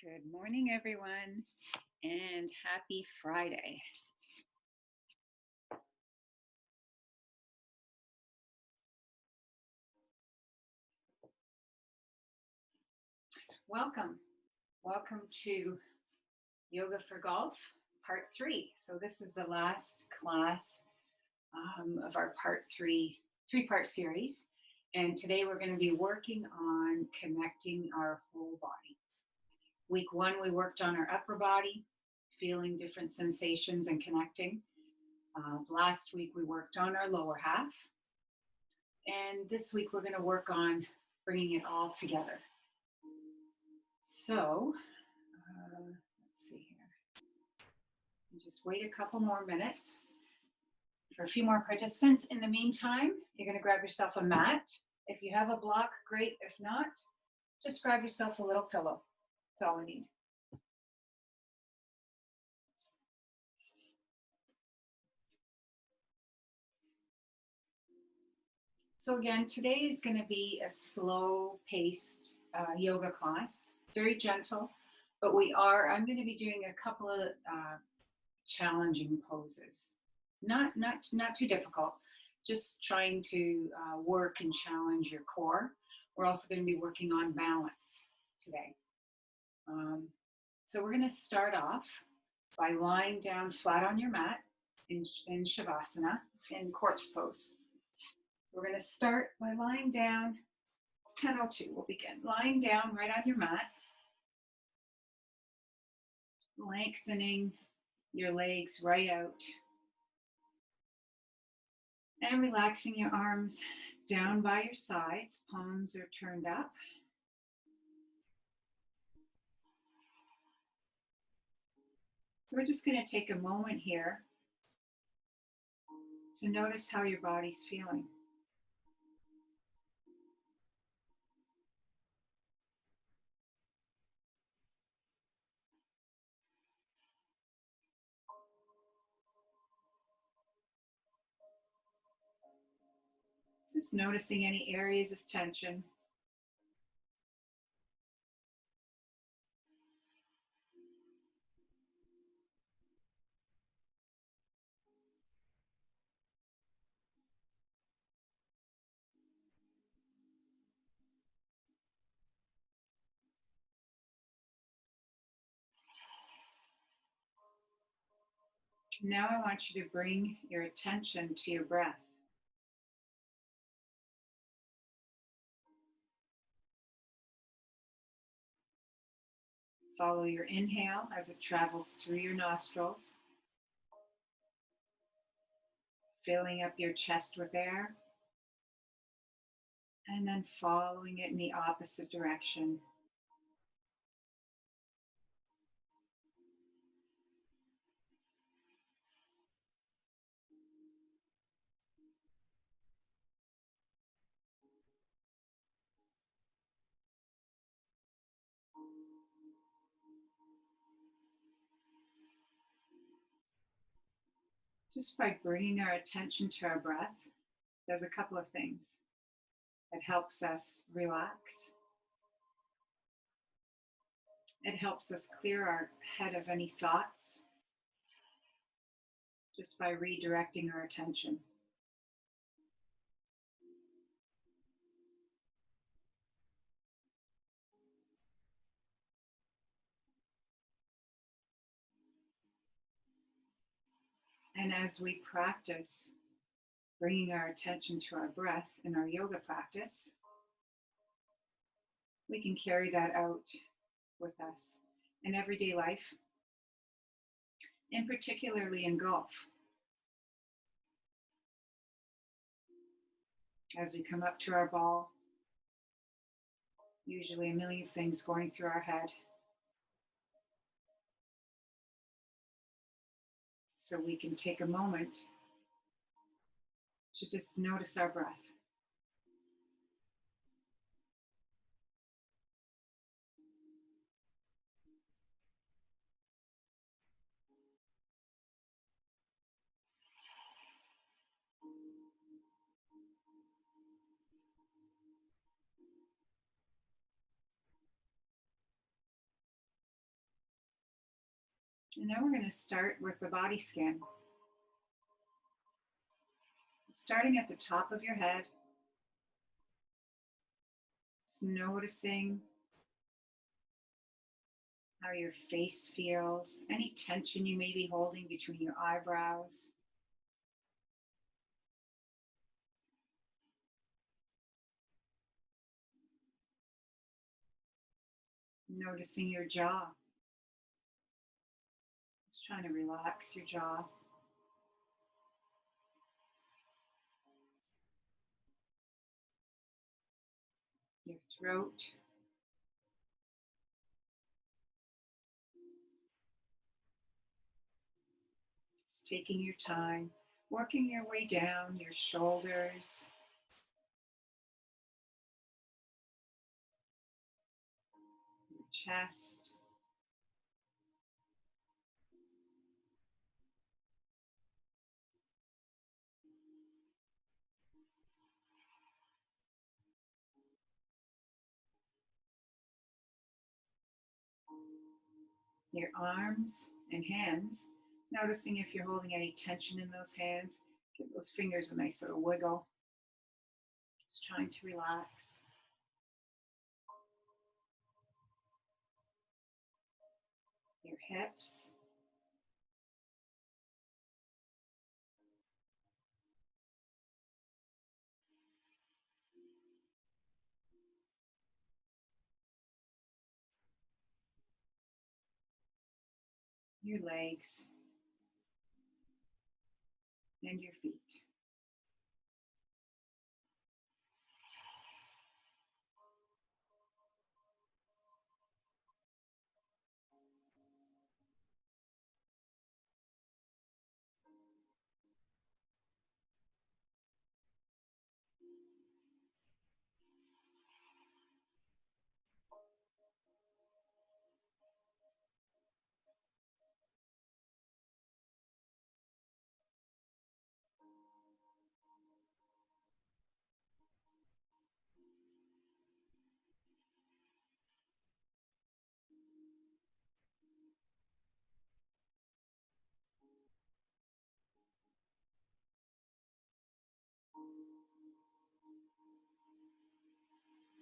Good morning, everyone, and happy Friday. Welcome. Welcome to Yoga for Golf, Part 3. So, this is the last class of our three-part series. And today we're going to be working on connecting our whole body. Week 1, we worked on our upper body, feeling different sensations and connecting. Last week, we worked on our lower half. And this week, we're going to work on bringing it all together. So, let's see here. Just wait a couple more minutes for a few more participants. In the meantime, you're going to grab yourself a mat. If you have a block, great. If not, just grab yourself a little pillow. That's all we need. So again, today is going to be a slow-paced yoga class, very gentle, but I'm going to be doing a couple of challenging poses. Not too difficult, just trying to work and challenge your core. We're also going to be working on balance today. So we're going to start off by lying down flat on your mat in Shavasana, in corpse pose. We're going to start by lying down. It's 10:02. We'll begin. Lying down right on your mat, lengthening your legs right out, and relaxing your arms down by your sides. Palms are turned up. So we're just going to take a moment here to notice how your body's feeling. Just noticing any areas of tension. Now I want you to bring your attention to your breath. Follow your inhale as it travels through your nostrils, filling up your chest with air, and then following it in the opposite direction. Just by bringing our attention to our breath, does a couple of things. It helps us relax. It helps us clear our head of any thoughts just by redirecting our attention. And as we practice bringing our attention to our breath in our yoga practice, we can carry that out with us in everyday life, and particularly in golf. As we come up to our ball, usually a million things going through our head. So we can take a moment to just notice our breath. And now we're going to start with the body scan. Starting at the top of your head, just noticing how your face feels, any tension you may be holding between your eyebrows. Noticing your jaw. Just trying to relax your jaw. Your throat. Just taking your time, working your way down your shoulders, your chest, your arms and hands. Noticing if you're holding any tension in those hands. Give those fingers a nice little wiggle. Just trying to relax. Your hips. Your legs. And your feet.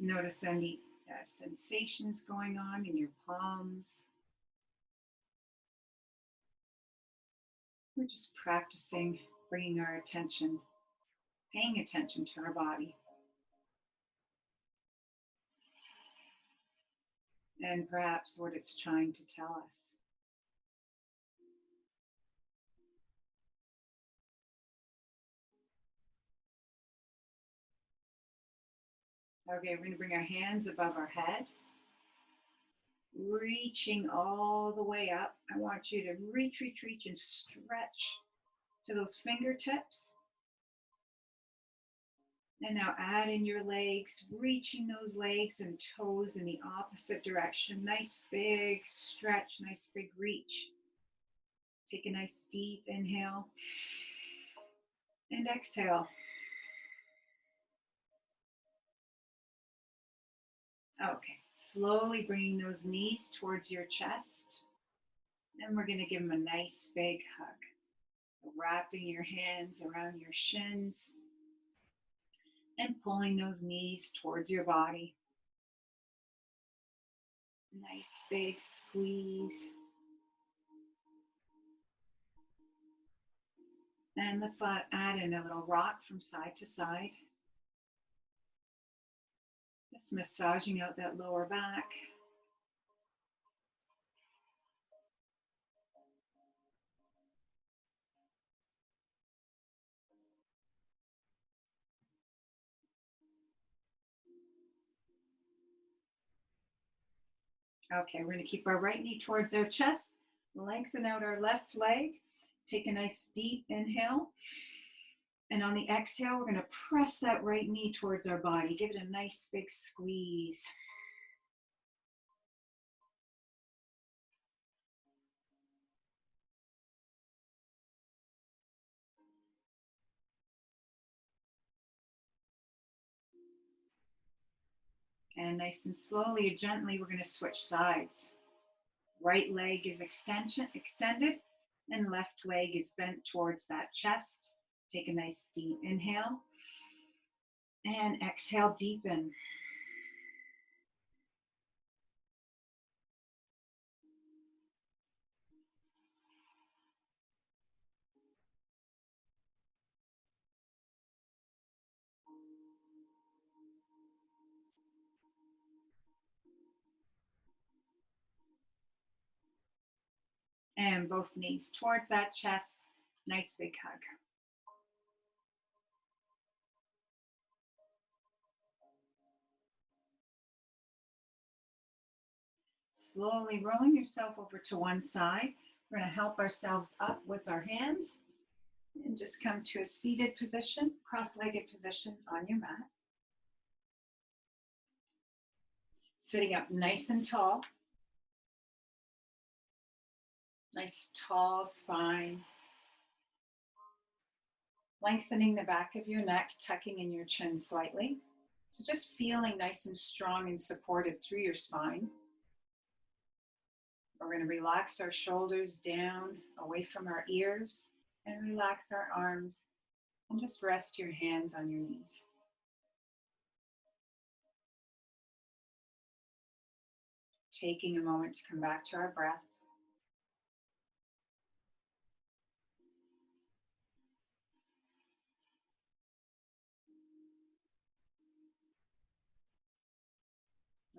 Notice any sensations going on in your palms. We're just practicing bringing our attention, paying attention to our body. And perhaps what it's trying to tell us. Okay, we're going to bring our hands above our head, reaching all the way up. I want you to reach, reach, reach, and stretch to those fingertips. And now add in your legs, reaching those legs and toes in the opposite direction. Nice big stretch, nice big reach. Take a nice deep inhale and exhale. Okay, slowly bringing those knees towards your chest. And we're going to give them a nice big hug. Wrapping your hands around your shins and pulling those knees towards your body. Nice big squeeze. And let's add in a little rock from side to side. Just massaging out that lower back. Okay, we're going to keep our right knee towards our chest. Lengthen out our left leg. Take a nice deep inhale. And on the exhale, we're going to press that right knee towards our body. Give it a nice big squeeze. And nice and slowly, gently, we're going to switch sides. Right leg is extended and left leg is bent towards that chest. Take a nice deep inhale and exhale, deepen. And both knees towards that chest. Nice big hug. Slowly rolling yourself over to one side. We're going to help ourselves up with our hands and just come to a seated position, cross-legged position on your mat. Sitting up nice and tall. Nice tall spine. Lengthening the back of your neck, tucking in your chin slightly. So just feeling nice and strong and supported through your spine. We're going to relax our shoulders down away from our ears and relax our arms and just rest your hands on your knees. Taking a moment to come back to our breath.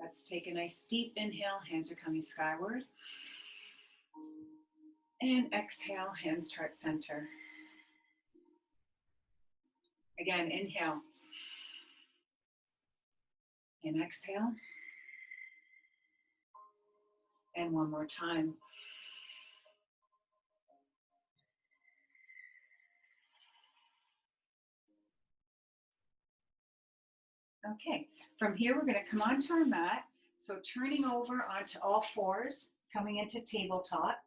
Let's take a nice deep inhale, hands are coming skyward. And exhale, hands to heart center. Again, inhale. And exhale. And one more time. Okay, from here we're going to come onto our mat. So turning over onto all fours, coming into tabletop.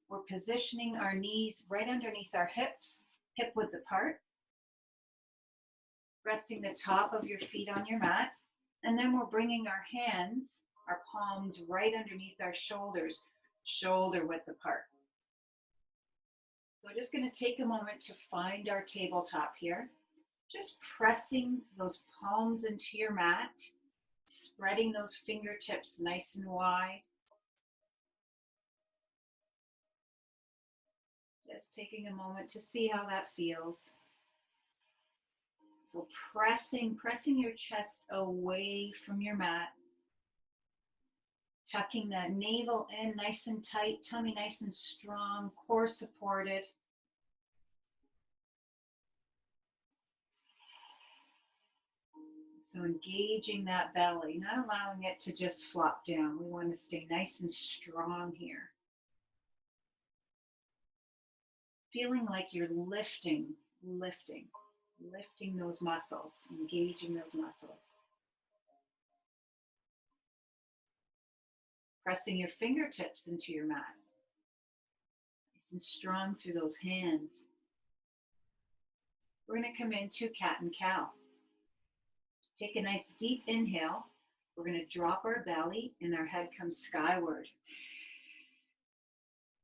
We're positioning our knees right underneath our hips, hip width apart. Resting the top of your feet on your mat. And then we're bringing our hands, our palms right underneath our shoulders, shoulder width apart. So we're just going to take a moment to find our tabletop here. Just pressing those palms into your mat, spreading those fingertips nice and wide. Just taking a moment to see how that feels. So pressing your chest away from your mat. Tucking that navel in nice and tight, tummy nice and strong, core supported. So engaging that belly, not allowing it to just flop down. We want to stay nice and strong here. Feeling like you're lifting those muscles, engaging those muscles. Pressing your fingertips into your mat. Nice and strong through those hands. We're going to come into cat and cow. Take a nice deep inhale. We're going to drop our belly and our head comes skyward.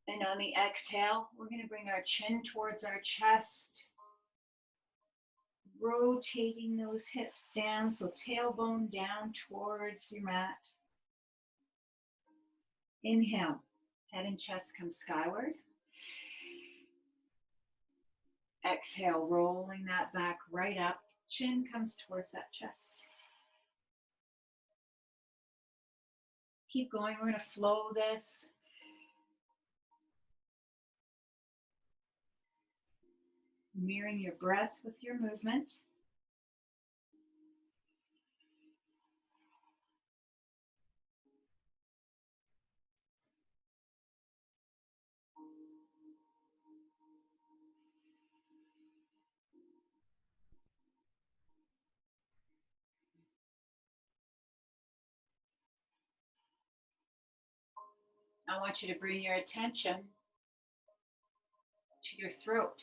And on the exhale, we're going to bring our chin towards our chest. Rotating those hips down, so tailbone down towards your mat. Inhale, head and chest come skyward. Exhale, rolling that back right up. Chin comes towards that chest. Keep going, we're going to flow this. Mirroring your breath with your movement. I want you to bring your attention to your throat.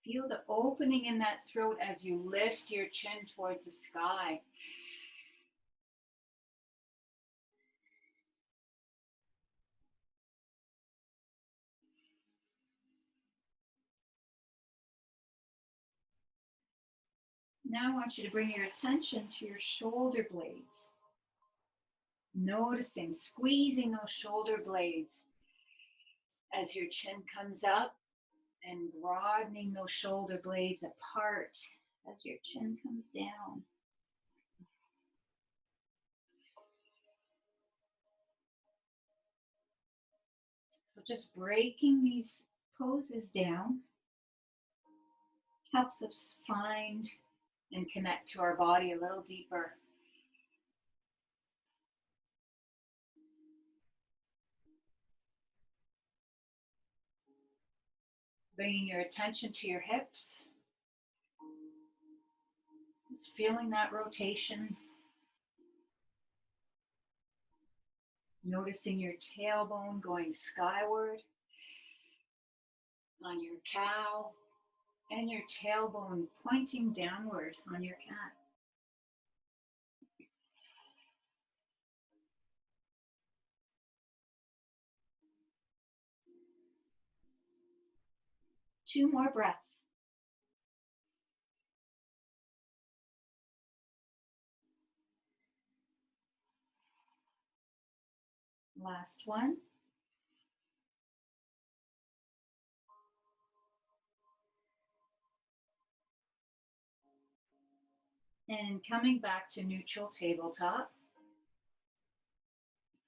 Feel the opening in that throat as you lift your chin towards the sky. Now I want you to bring your attention to your shoulder blades. Noticing, squeezing those shoulder blades as your chin comes up and broadening those shoulder blades apart as your chin comes down. So just breaking these poses down helps us find and connect to our body a little deeper. Bringing your attention to your hips. Just feeling that rotation. Noticing your tailbone going skyward on your cow and your tailbone pointing downward on your cat. Two more breaths. Last one. And coming back to neutral tabletop,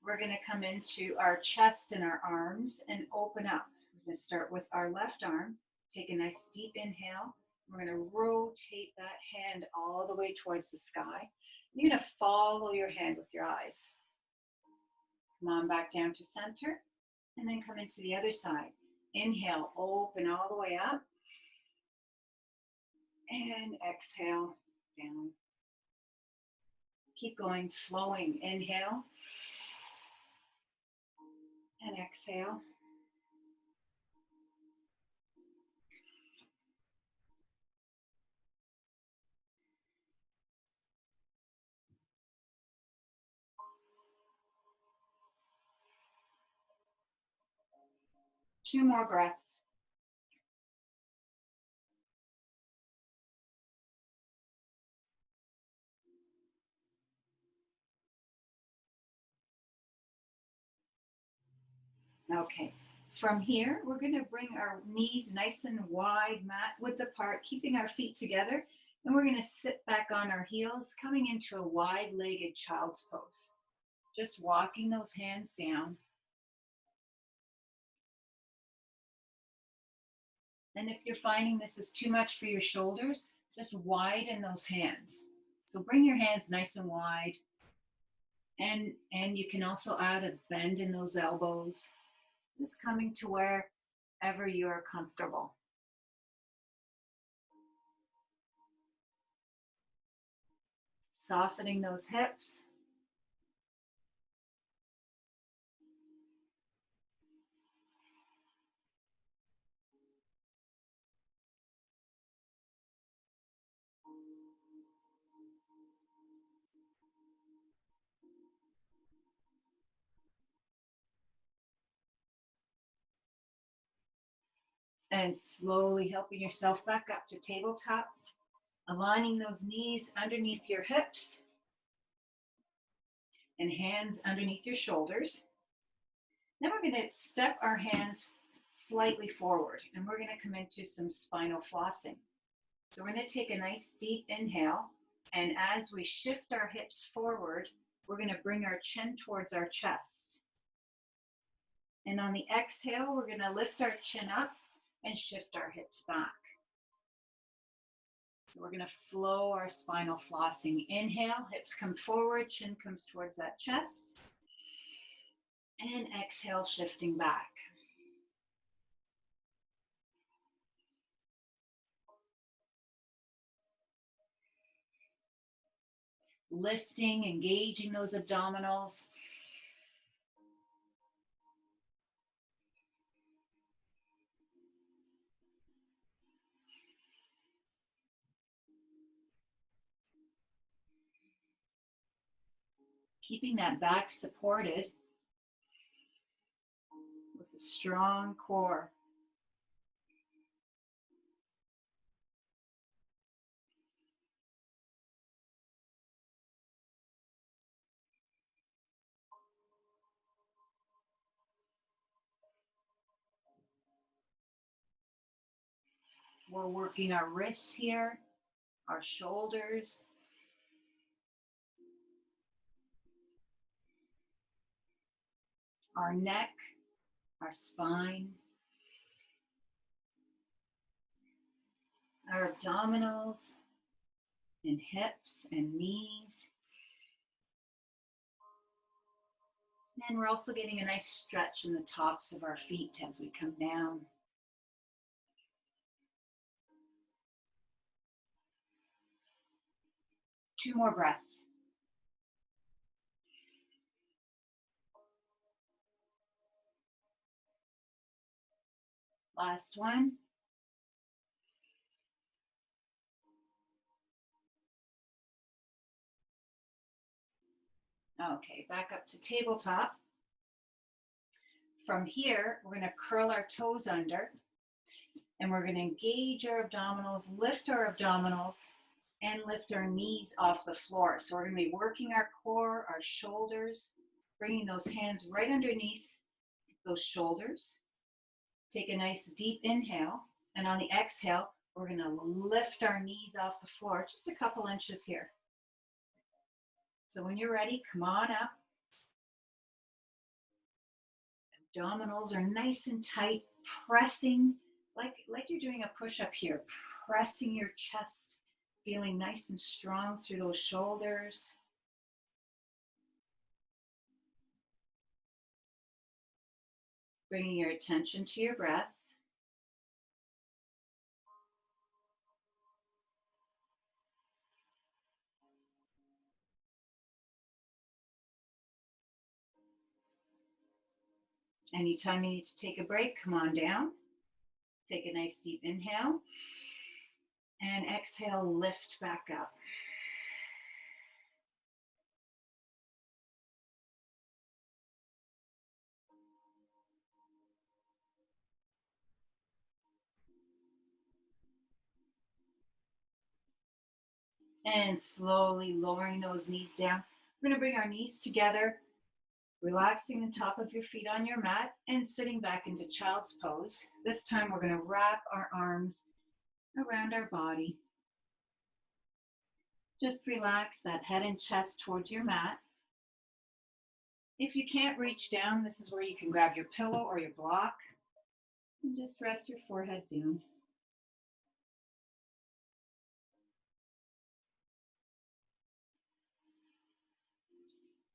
we're going to come into our chest and our arms and open up. We're going to start with our left arm. Take a nice deep inhale. We're going to rotate that hand all the way towards the sky. You're going to follow your hand with your eyes. Come on back down to center and then come into the other side. Inhale, open all the way up. And exhale, down. Keep going, flowing. Inhale and exhale. Two more breaths. Okay, from here, we're going to bring our knees nice and wide, mat width apart, keeping our feet together. And we're going to sit back on our heels, coming into a wide-legged child's pose. Just walking those hands down. And if you're finding this is too much for your shoulders, just widen those hands. So bring your hands nice and wide. And you can also add a bend in those elbows. Just coming to wherever you're comfortable. Softening those hips. And slowly helping yourself back up to tabletop, aligning those knees underneath your hips and hands underneath your shoulders. Then we're going to step our hands slightly forward and we're going to come into some spinal flossing. So we're going to take a nice deep inhale, and as we shift our hips forward, we're going to bring our chin towards our chest. And on the exhale, we're going to lift our chin up and shift our hips back. So we're going to flow our spinal flossing. Inhale, hips come forward, chin comes towards that chest. And exhale, shifting back. Lifting, engaging those abdominals. Keeping that back supported with a strong core. We're working our wrists here, our shoulders, our neck, our spine, our abdominals and hips and knees. And we're also getting a nice stretch in the tops of our feet as we come down. Two more breaths. Last one. Okay, back up to tabletop. From here, we're going to curl our toes under, and we're going to engage our abdominals, lift our abdominals, and lift our knees off the floor. So we're going to be working our core, our shoulders, bringing those hands right underneath those shoulders. Take a nice deep inhale, and on the exhale, we're going to lift our knees off the floor, just a couple inches here. So when you're ready, come on up. Abdominals are nice and tight, pressing like you're doing a push-up here, pressing your chest, feeling nice and strong through those shoulders. Bringing your attention to your breath. Anytime you need to take a break, come on down. Take a nice deep inhale. And exhale, lift back up. And slowly lowering those knees down. We're going to bring our knees together, relaxing the top of your feet on your mat and sitting back into child's pose. This time we're going to wrap our arms around our body. Just relax that head and chest towards your mat. If you can't reach down, this is where you can grab your pillow or your block and just rest your forehead down.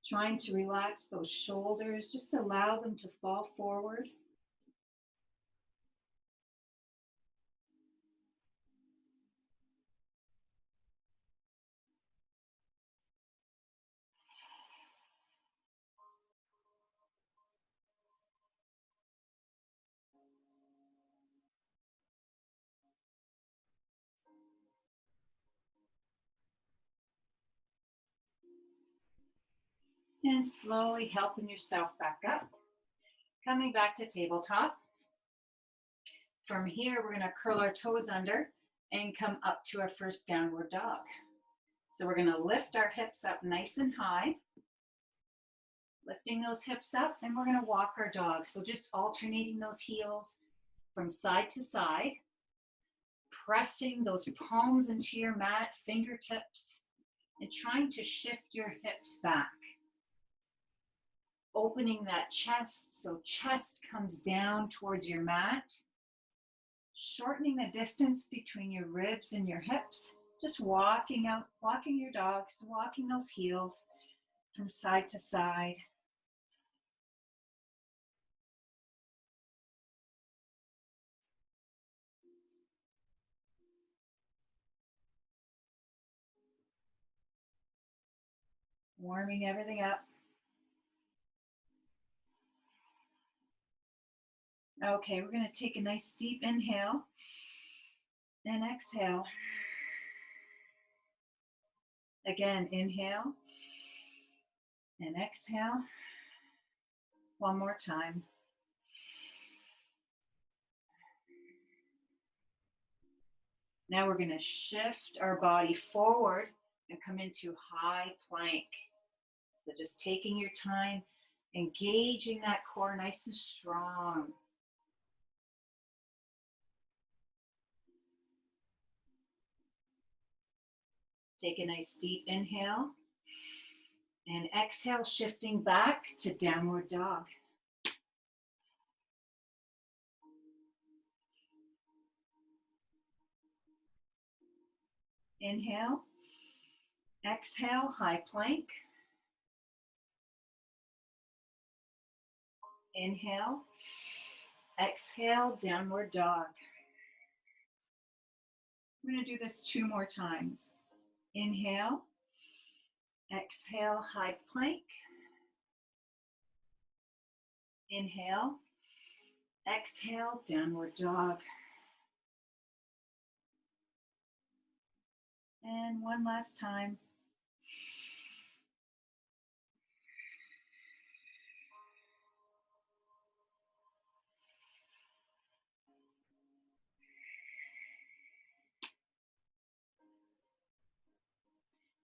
Trying to relax those shoulders, just allow them to fall forward. And slowly helping yourself back up. Coming back to tabletop. From here, we're going to curl our toes under and come up to our first downward dog. So we're going to lift our hips up nice and high. Lifting those hips up, and we're going to walk our dog. So just alternating those heels from side to side. Pressing those palms into your mat, fingertips, and trying to shift your hips back. Opening that chest, so chest comes down towards your mat. Shortening the distance between your ribs and your hips. Just walking your dogs, walking those heels from side to side. Warming everything up. Okay, we're going to take a nice deep inhale and exhale. Again, inhale and exhale. One more time. Now we're going to shift our body forward and come into high plank. So just taking your time, engaging that core nice and strong. Take a nice deep inhale. And exhale, shifting back to downward dog. Inhale. Exhale, high plank. Inhale. Exhale, downward dog. I'm going to do this 2 more times. Inhale. Exhale, high plank. Inhale. Exhale, downward dog. And one last time.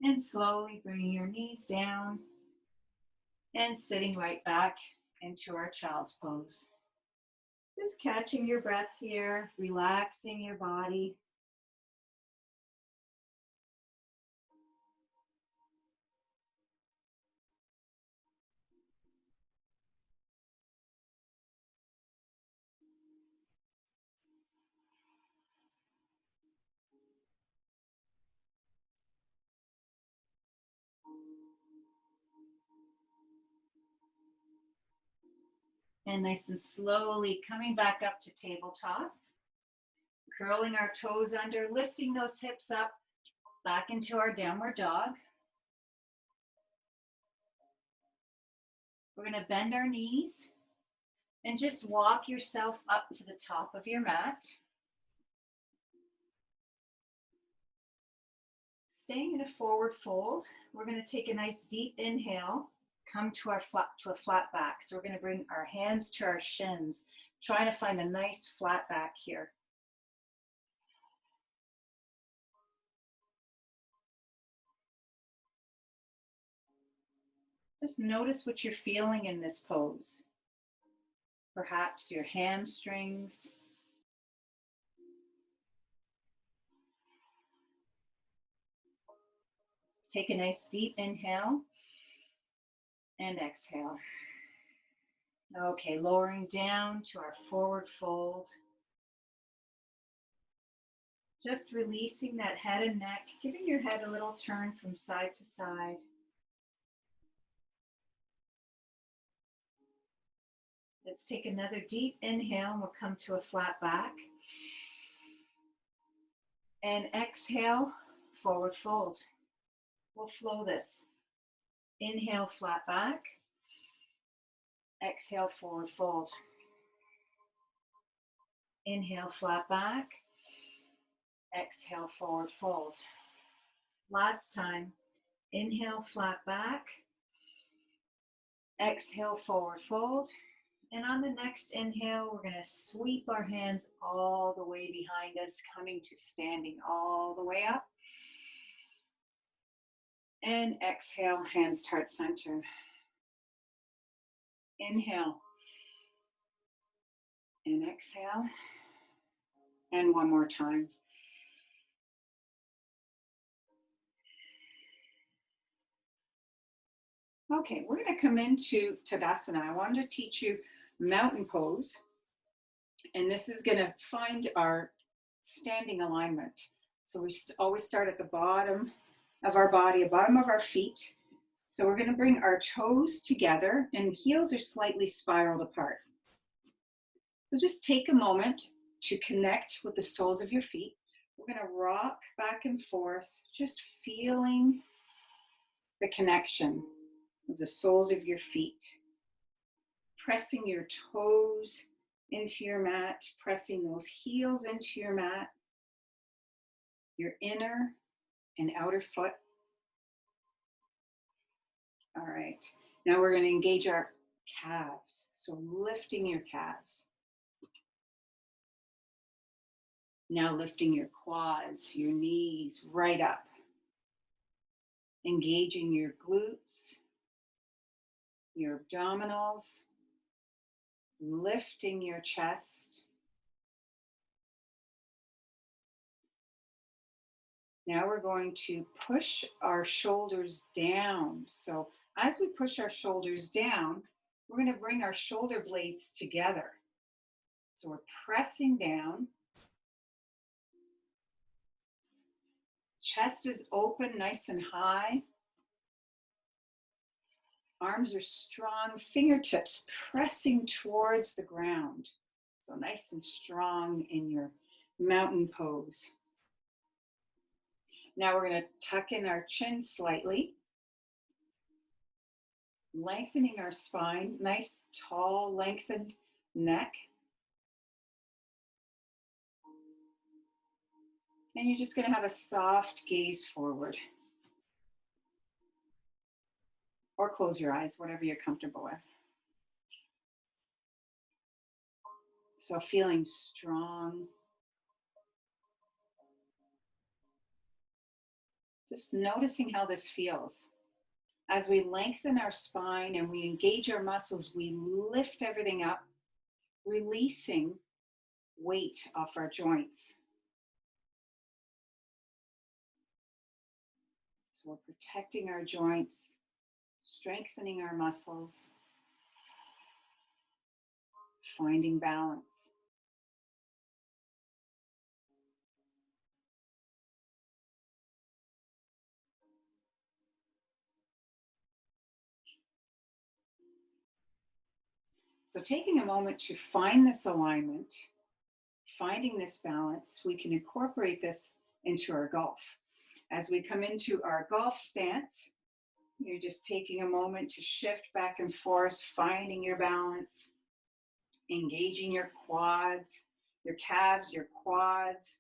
And slowly bringing your knees down and sitting right back into our child's pose. Just catching your breath here, relaxing your body. And nice and slowly coming back up to tabletop. Curling our toes under, lifting those hips up, back into our downward dog. We're going to bend our knees and just walk yourself up to the top of your mat. Staying in a forward fold, we're going to take a nice deep inhale, come to a flat back. So we're going to bring our hands to our shins, trying to find a nice flat back here. Just notice what you're feeling in this pose. Perhaps your hamstrings. Take a nice deep inhale and exhale. Okay, lowering down to our forward fold. Just releasing that head and neck, giving your head a little turn from side to side. Let's take another deep inhale and we'll come to a flat back. And exhale, forward fold. We'll flow this. Inhale, flat back. Exhale, forward fold. Inhale, flat back. Exhale, forward fold. Last time. Inhale, flat back. Exhale, forward fold. And on the next inhale, we're going to sweep our hands all the way behind us, coming to standing all the way up. And exhale, hands to heart center. Inhale. And exhale. And one more time. Okay, we're going to come into Tadasana. I wanted to teach you mountain pose. And this is going to find our standing alignment. So we always start at the bottom of our body, the bottom of our feet. So we're going to bring our toes together and heels are slightly spiraled apart. So just take a moment to connect with the soles of your feet. We're going to rock back and forth, just feeling the connection of the soles of your feet. Pressing your toes into your mat, pressing those heels into your mat, your inner and outer foot. All right, now we're going to engage our calves. So lifting your calves. Now lifting your quads, your knees right up. Engaging your glutes, your abdominals, lifting your chest. Now we're going to push our shoulders down. So as we push our shoulders down, we're going to bring our shoulder blades together. So we're pressing down. Chest is open, nice and high. Arms are strong, fingertips pressing towards the ground. So nice and strong in your mountain pose. Now we're going to tuck in our chin slightly, lengthening our spine, nice, tall, lengthened neck. And you're just going to have a soft gaze forward. Or close your eyes, whatever you're comfortable with. So feeling strong. Just noticing how this feels. As we lengthen our spine and we engage our muscles, we lift everything up, releasing weight off our joints. So we're protecting our joints, strengthening our muscles, finding balance. So taking a moment to find this alignment, finding this balance, we can incorporate this into our golf. As we come into our golf stance, you're just taking a moment to shift back and forth, finding your balance, engaging your quads, your calves, your quads.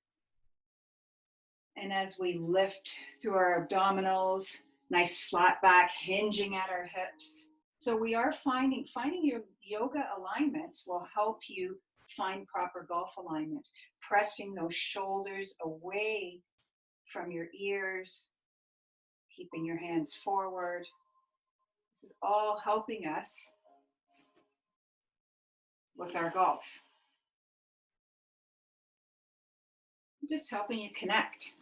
And as we lift through our abdominals, nice flat back, hinging at our hips. So we are finding your yoga alignment will help you find proper golf alignment, pressing those shoulders away from your ears, keeping your hands forward. This is all helping us with our golf. Just helping you connect.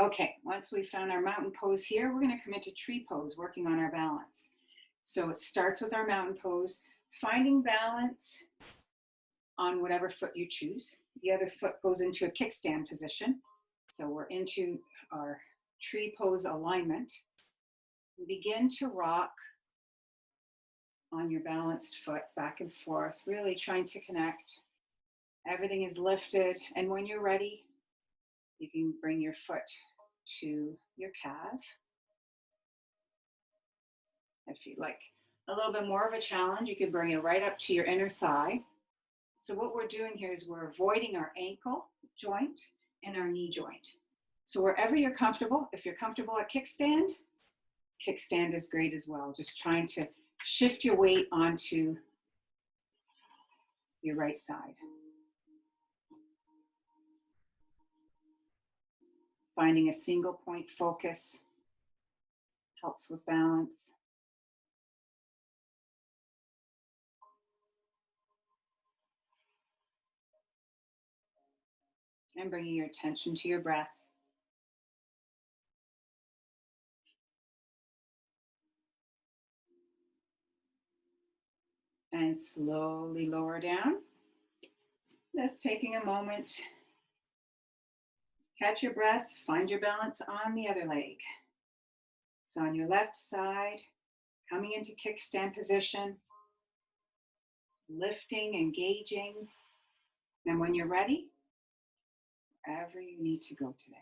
Okay, once we found our mountain pose here, we're going to come into tree pose, working on our balance. So it starts with our mountain pose, finding balance on whatever foot you choose. The other foot goes into a kickstand position. So we're into our tree pose alignment. We begin to rock on your balanced foot back and forth, really trying to connect. Everything is lifted, and when you're ready, you can bring your foot to your calf. If you'd like a little bit more of a challenge, you can bring it right up to your inner thigh. So what we're doing here is we're avoiding our ankle joint and our knee joint. So wherever you're comfortable, if you're comfortable at kickstand is great as well. Just trying to shift your weight onto your right side. Finding a single point focus helps with balance. And bringing your attention to your breath. And slowly lower down. Just taking a moment. Catch your breath, find your balance on the other leg. So on your left side, coming into kickstand position, lifting, engaging. And when you're ready, wherever you need to go today.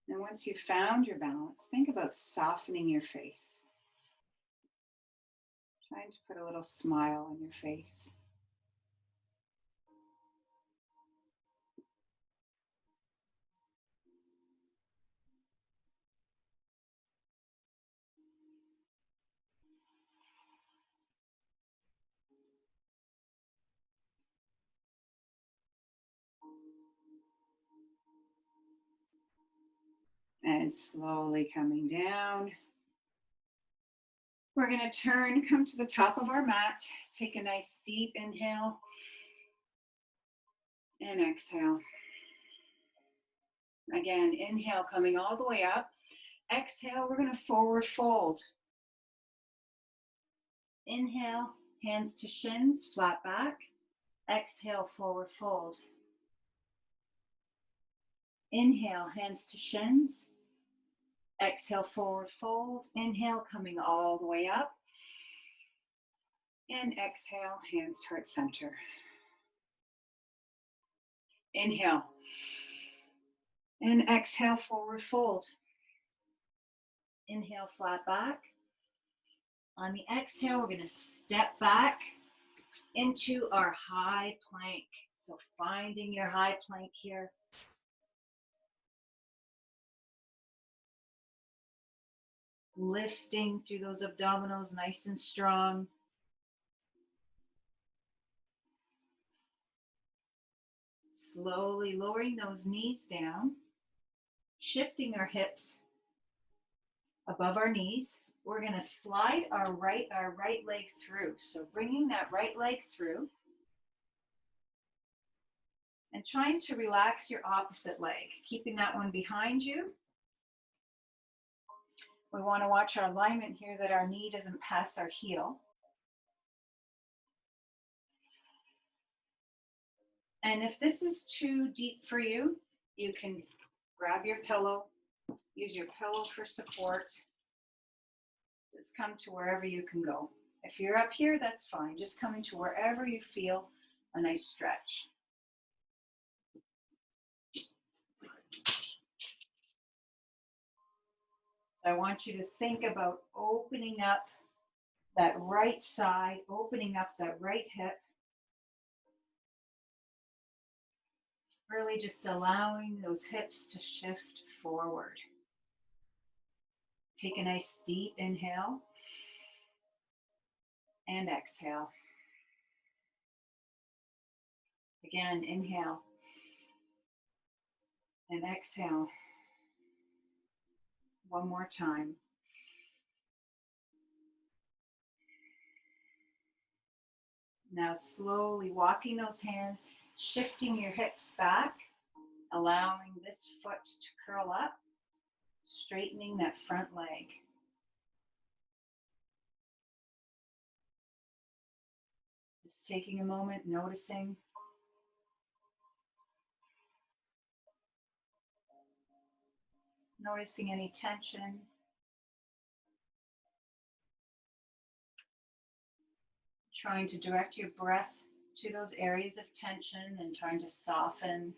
And once you've found your balance, think about softening your face. Trying to put a little smile on your face. And slowly coming down. We're going to turn, come to the top of our mat, take a nice deep inhale and exhale. Again, inhale coming all the way up. Exhale, we're going to forward fold. Inhale, hands to shins, flat back. Exhale, forward fold. Inhale, hands to shins. Exhale, forward fold. Inhale, coming all the way up. And exhale, hands to heart center. Inhale. And exhale, forward fold. Inhale, flat back. On the exhale, we're going to step back into our high plank. So finding your high plank here. Lifting through those abdominals nice and strong. Slowly lowering those knees down, shifting our hips above our knees. We're going to slide our right leg through. So bringing that right leg through and trying to relax your opposite leg, keeping that one behind you. We want to watch our alignment here that our knee doesn't pass our heel. And if this is too deep for you, you can grab your pillow, use your pillow for support. Just come to wherever you can go. If you're up here, that's fine. Just coming to wherever you feel a nice stretch. I want you to think about opening up that right side, opening up that right hip. Really just allowing those hips to shift forward. Take a nice deep inhale and exhale. Again, inhale and exhale. One more time. Now slowly walking those hands, shifting your hips back, allowing this foot to curl up, straightening that front leg. Just taking a moment, noticing. Noticing any tension. Trying to direct your breath to those areas of tension and trying to soften.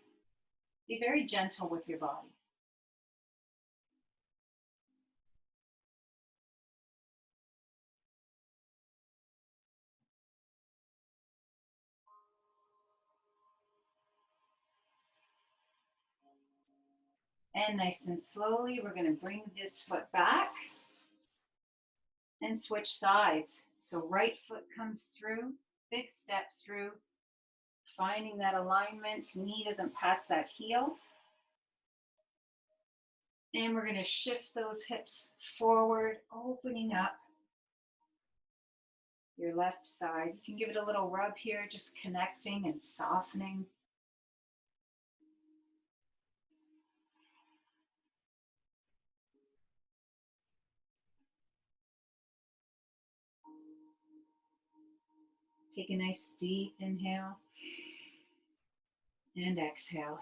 Be very gentle with your body. And nice and slowly, we're going to bring this foot back and switch sides. So right foot comes through, big step through, finding that alignment, knee doesn't pass that heel. And we're going to shift those hips forward, opening up your left side. You can give it a little rub here, just connecting and softening. Take a nice deep inhale and exhale.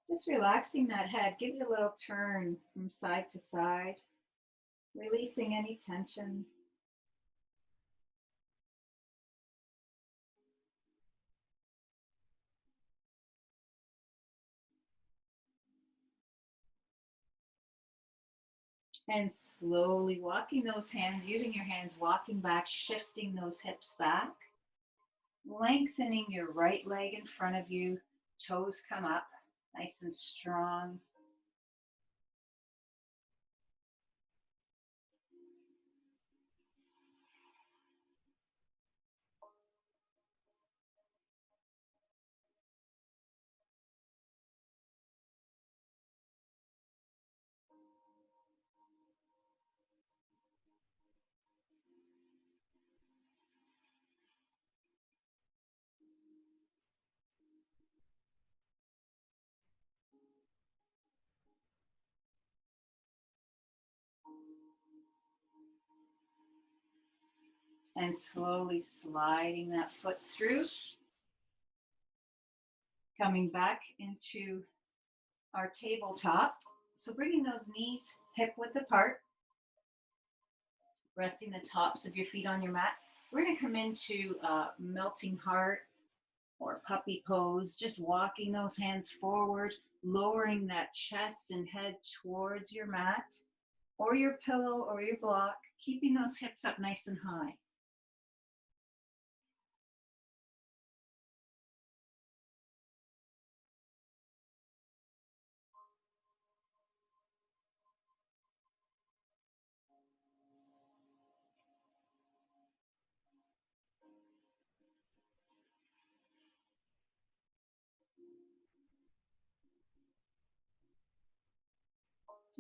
Just relaxing that head, give it a little turn from side to side, releasing any tension. And slowly walking those hands, using your hands, walking back, shifting those hips back, lengthening your right leg in front of you, toes come up, nice and strong. And slowly sliding that foot through, coming back into our tabletop. So bringing those knees hip width apart, resting the tops of your feet on your mat. We're going to come into melting heart or puppy pose, just walking those hands forward, lowering that chest and head towards your mat or your pillow or your block, keeping those hips up nice and high.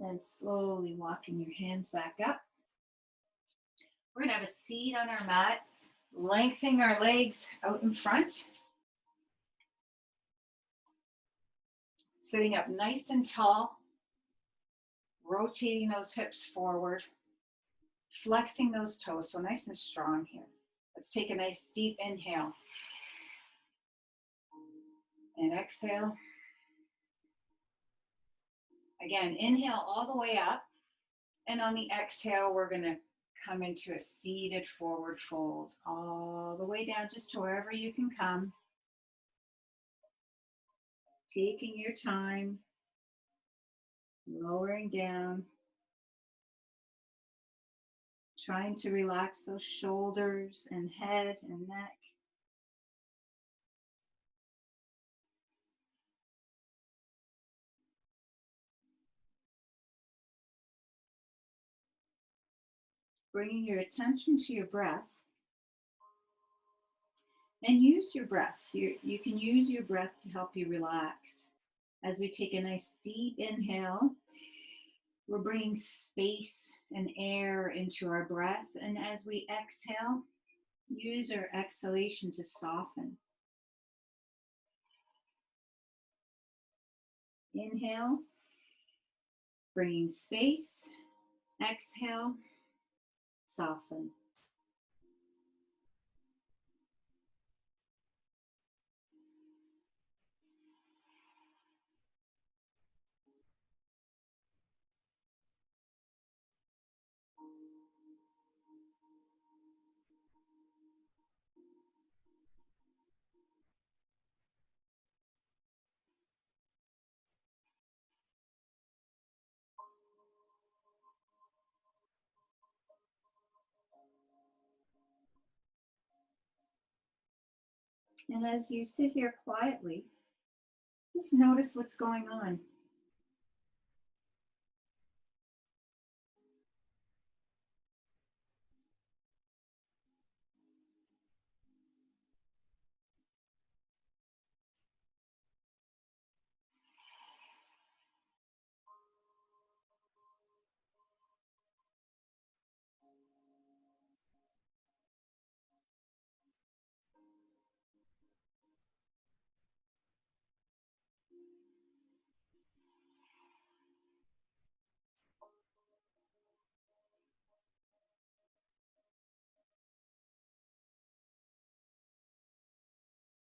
And slowly walking your hands back up. We're going to have a seat on our mat, lengthening our legs out in front. Sitting up nice and tall, rotating those hips forward, flexing those toes, so nice and strong here. Let's take a nice deep inhale. And exhale. Again, inhale all the way up. And on the exhale, we're going to come into a seated forward fold, all the way down just to wherever you can come. Taking your time, lowering down, trying to relax those shoulders and head and neck. Bringing your attention to your breath. And use your breath. You can use your breath to help you relax. As we take a nice deep inhale, we're bringing space and air into our breath. And as we exhale, use our exhalation to soften. Inhale, bringing space. Exhale, soften. And as you sit here quietly, just notice what's going on.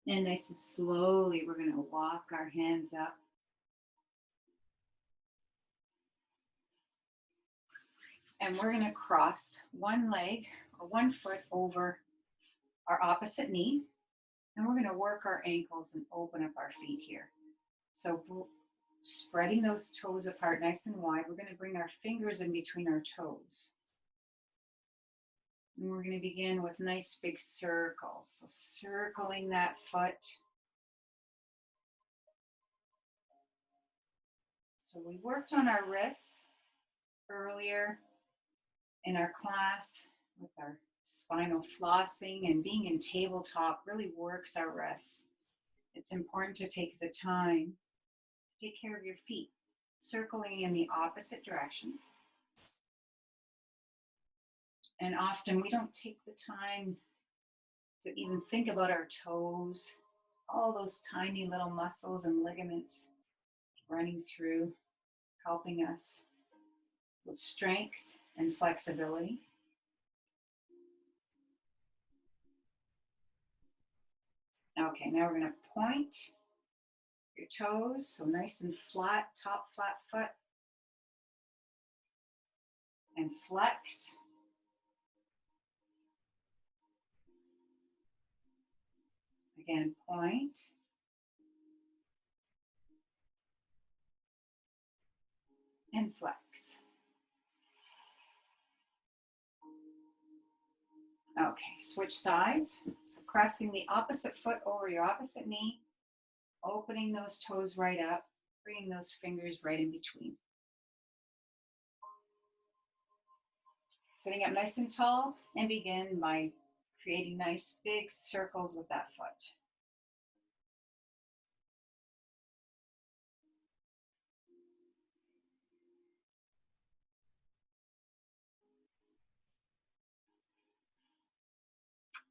And nice and slowly, we're going to walk our hands up. And we're going to cross one leg or one foot over our opposite knee. And we're going to work our ankles and open up our feet here. So spreading those toes apart nice and wide, we're going to bring our fingers in between our toes. And we're going to begin with nice big circles. So circling that foot. So we worked on our wrists earlier in our class with our spinal flossing, and being in tabletop really works our wrists. It's important to take the time to take care of your feet, circling in the opposite direction. And often we don't take the time to even think about our toes, all those tiny little muscles and ligaments running through, helping us with strength and flexibility. Okay, now we're going to point your toes, so nice and flat, top flat foot, and flex. Again, point. And flex. Okay, switch sides. So crossing the opposite foot over your opposite knee, opening those toes right up, bringing those fingers right in between. Sitting up nice and tall, and begin by creating nice big circles with that foot.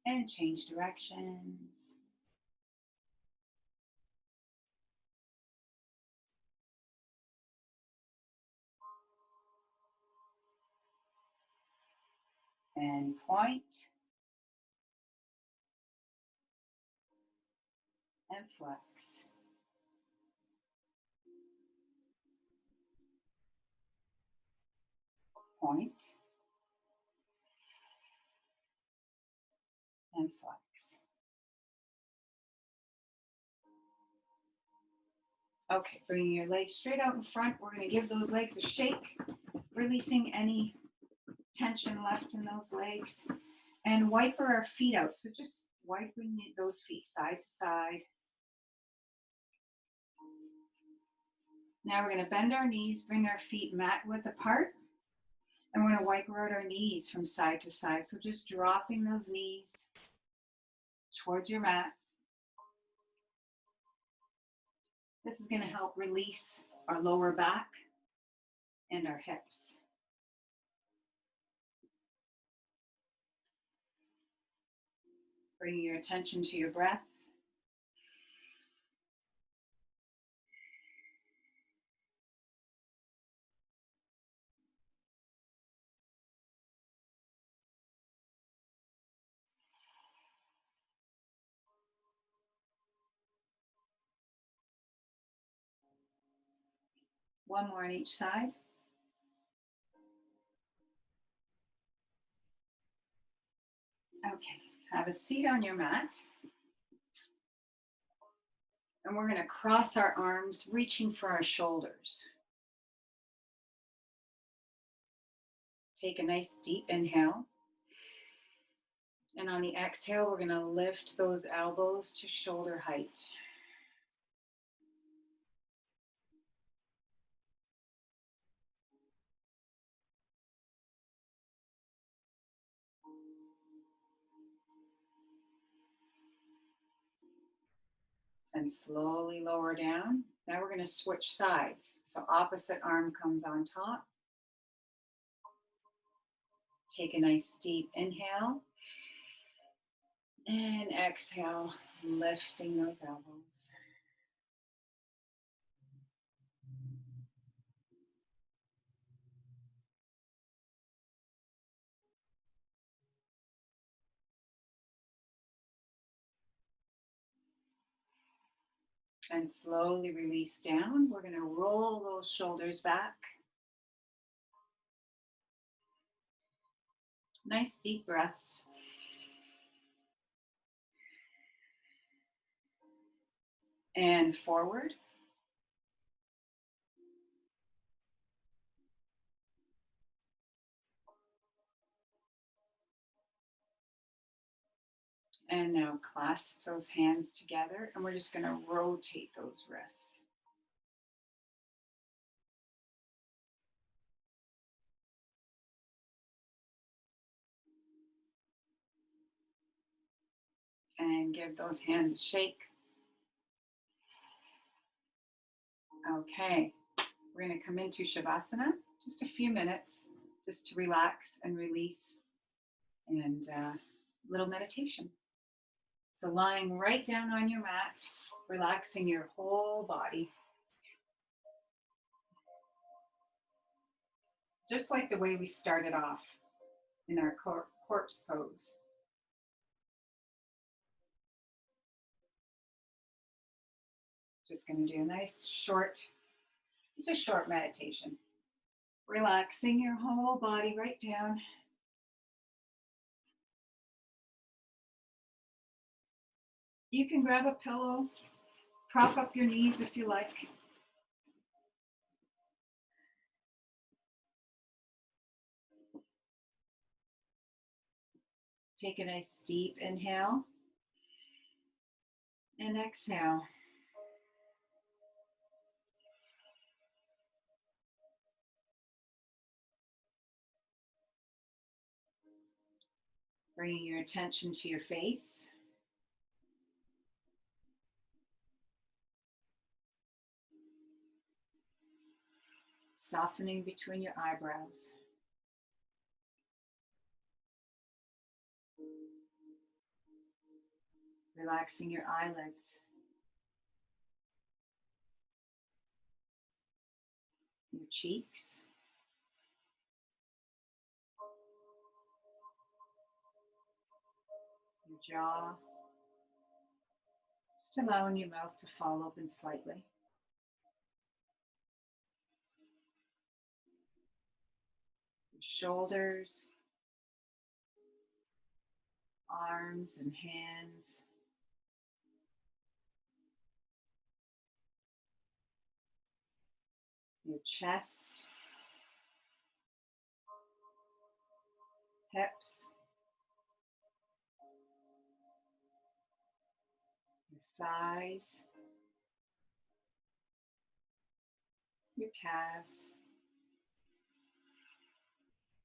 And change directions. And point. And flex. Point. And flex. Okay, bringing your legs straight out in front. We're going to give those legs a shake, releasing any tension left in those legs, and wiper our feet out. So just wiping those feet side to side. Now we're going to bend our knees, bring our feet mat width apart, and we're going to wiper out our knees from side to side. So just dropping those knees towards your mat. This is going to help release our lower back and our hips. Bringing your attention to your breath. One more on each side. Okay, have a seat on your mat. And we're going to cross our arms, reaching for our shoulders. Take a nice deep inhale. And on the exhale, we're going to lift those elbows to shoulder height. And slowly lower down. Now we're going to switch sides. So opposite arm comes on top. Take a nice deep inhale. And exhale, lifting those elbows. And slowly release down. We're going to roll those shoulders back. Nice deep breaths. And forward. And now clasp those hands together, and we're just going to rotate those wrists. And give those hands a shake. Okay, we're going to come into Shavasana, just a few minutes, just to relax and release, and a little meditation. So lying right down on your mat, relaxing your whole body. Just like the way we started off in our corpse pose. Just going to do a nice short, just a short meditation. Relaxing your whole body right down. You can grab a pillow, prop up your knees if you like. Take a nice deep inhale and exhale. Bringing your attention to your face. Softening between your eyebrows. Relaxing your eyelids. Your cheeks. Your jaw. Just allowing your mouth to fall open slightly. Your shoulders. Arms and hands. Your chest. Hips. Your thighs. Your calves.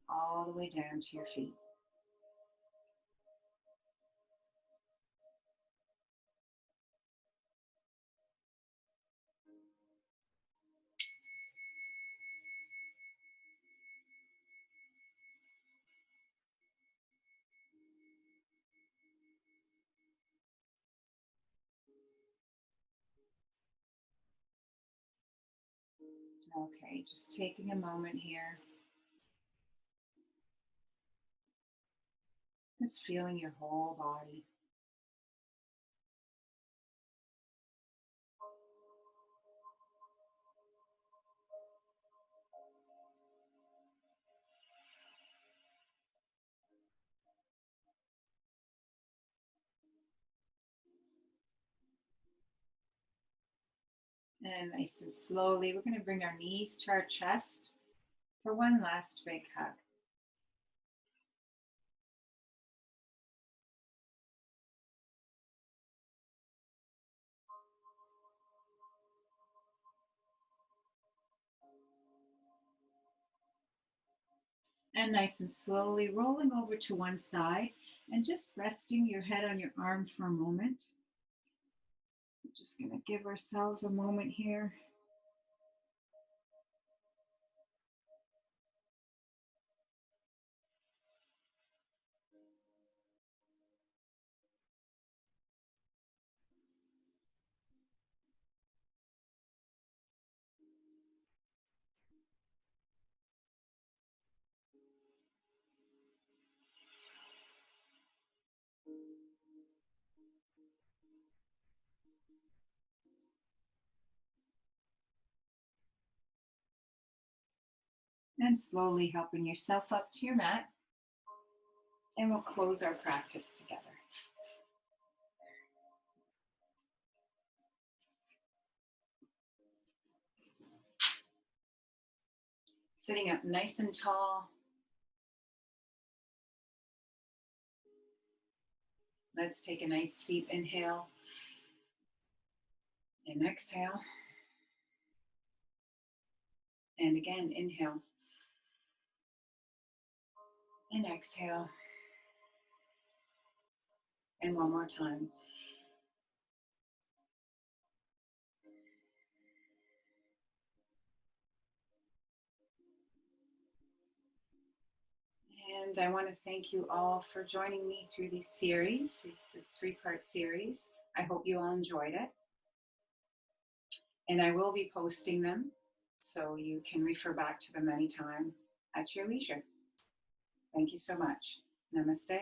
All the way down to your feet. Okay, just taking a moment here. Just feeling your whole body. And nice and slowly, we're going to bring our knees to our chest for one last big hug. And nice and slowly rolling over to one side and just resting your head on your arm for a moment. We're just going to give ourselves a moment here. And slowly helping yourself up to your mat. And we'll close our practice together. Sitting up nice and tall. Let's take a nice deep inhale and exhale. And again, inhale and exhale. And one more time. And I want to thank you all for joining me through this series, this three-part series. I hope you all enjoyed it. And I will be posting them so you can refer back to them anytime at your leisure. Thank you so much. Namaste.